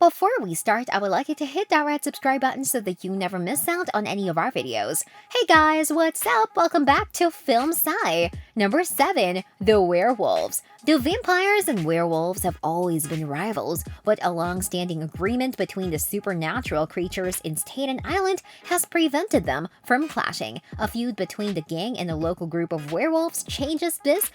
Before we start, I would like you to hit that red subscribe button so that you never miss out on any of our videos. Hey guys, what's up? Welcome back to Film Sci. Number 7, The Werewolves. The vampires and werewolves have always been rivals, but a long-standing agreement between the supernatural creatures in Staten Island has prevented them from clashing. A feud between the gang and a local group of werewolves changes this,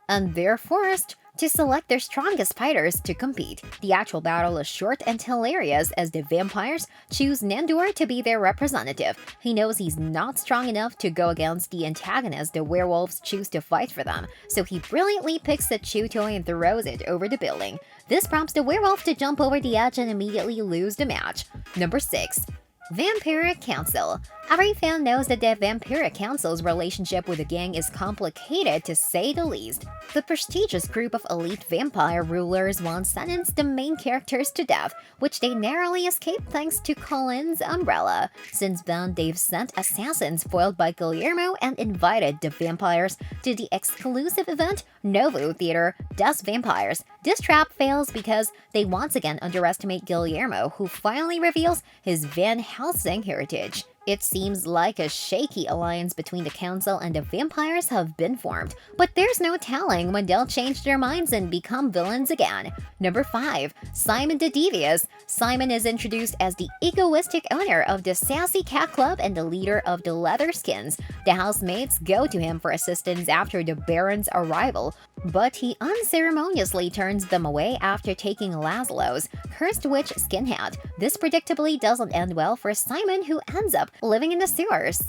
and they're forced to select their strongest fighters to compete. The actual battle is short and hilarious as the vampires choose Nandor to be their representative. He knows he's not strong enough to go against the antagonist the werewolves choose to fight for them, so he brilliantly picks a chew toy and throws it over the building. This prompts the werewolf to jump over the edge and immediately lose the match. Number 6. Vampiric Council. Every fan knows that the Vampiric Council's relationship with the gang is complicated to say the least. The prestigious group of elite vampire rulers once sentenced the main characters to death, which they narrowly escaped thanks to Colin's umbrella. Since then, they've sent assassins foiled by Guillermo and invited the vampires to the exclusive event Novo Theater Des Vampires. This trap fails because they once again underestimate Guillermo, who finally reveals his Van Helsing heritage. It seems like a shaky alliance between the council and the vampires have been formed, but there's no telling when they'll change their minds and become villains again. Number 5. Simon the Devious. Simon is introduced as the egoistic owner of the Sassy Cat Club and the leader of the Leatherskins. The housemates go to him for assistance after the Baron's arrival, but he unceremoniously turns them away after taking Laszlo's cursed witch skin hat. This predictably doesn't end well for Simon, who ends up living in the sewers.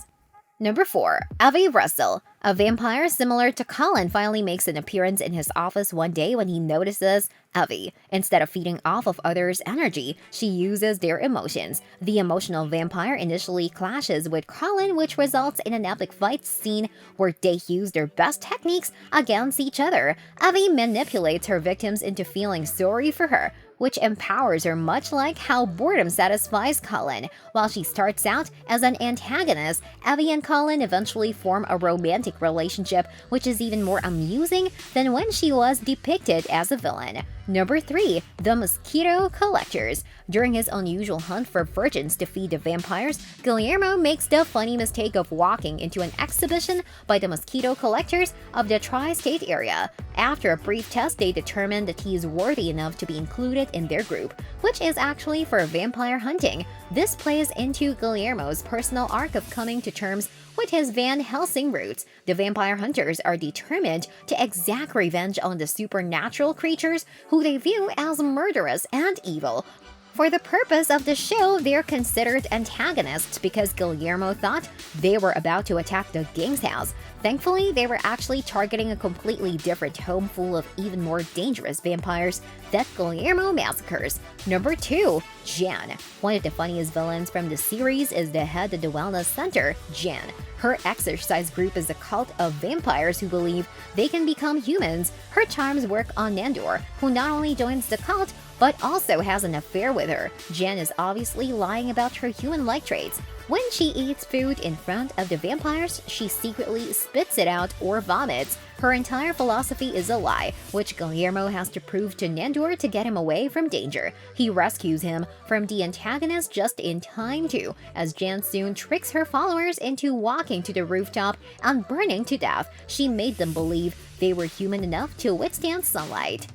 Number 4. Evie Russell. A vampire similar to Colin finally makes an appearance in his office one day when he notices Evie. Instead of feeding off of others' energy, she uses their emotions. The emotional vampire initially clashes with Colin, which results in an epic fight scene where they use their best techniques against each other. Evie manipulates her victims into feeling sorry for her, which empowers her much like how boredom satisfies Colin. While she starts out as an antagonist, Evie and Colin eventually form a romantic relationship, which is even more amusing than when she was depicted as a villain. Number 3. The Mosquito Collectors. During his unusual hunt for virgins to feed the vampires, Guillermo makes the funny mistake of walking into an exhibition by the Mosquito Collectors of the tri-state area. After a brief test, they determine that he is worthy enough to be included in their group, which is actually for vampire hunting. This plays into Guillermo's personal arc of coming to terms with his Van Helsing roots. The vampire hunters are determined to exact revenge on the supernatural creatures who they view as murderous and evil. For the purpose of the show, they're considered antagonists because Guillermo thought they were about to attack the gang's house. Thankfully, they were actually targeting a completely different home full of even more dangerous vampires that Guillermo massacres. Number 2. Jan. One of the funniest villains from the series is the head of the wellness center, Jan. Her exercise group is a cult of vampires who believe they can become humans. Her charms work on Nandor, who not only joins the cult, but also has an affair with her. Jan is obviously lying about her human-like traits. When she eats food in front of the vampires, she secretly spits it out or vomits. Her entire philosophy is a lie, which Guillermo has to prove to Nandor to get him away from danger. He rescues him from the antagonist just in time too, as Jan soon tricks her followers into walking to the rooftop and burning to death. She made them believe they were human enough to withstand sunlight.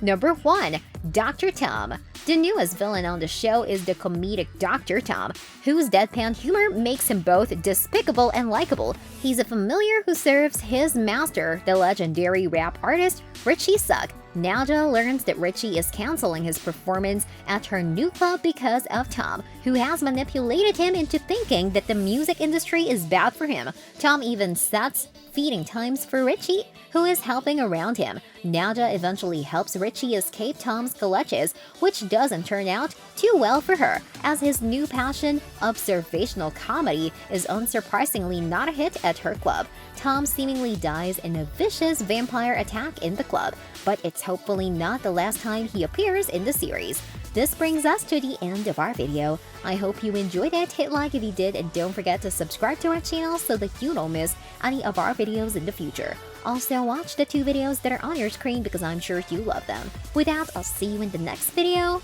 Number 1. Dr. Tom. The newest villain on the show is the comedic Dr. Tom, whose deadpan humor makes him both despicable and likable. He's a familiar who serves his master, the legendary rap artist Richie Suck. Naja learns that Richie is canceling his performance at her new club because of Tom, who has manipulated him into thinking that the music industry is bad for him. Tom even sets feeding times for Richie, who is helping around him. Naja eventually helps Richie escape Tom's clutches, which doesn't turn out too well for her, as his new passion, observational comedy, is unsurprisingly not a hit at her club. Tom seemingly dies in a vicious vampire attack in the club, but it's hopefully not the last time he appears in the series. This brings us to the end of our video. I hope you enjoyed it. Hit like if you did, and don't forget to subscribe to our channel so that you don't miss any of our videos in the future. Also, watch the 2 videos that are on your screen because I'm sure you love them. With that, I'll see you in the next video.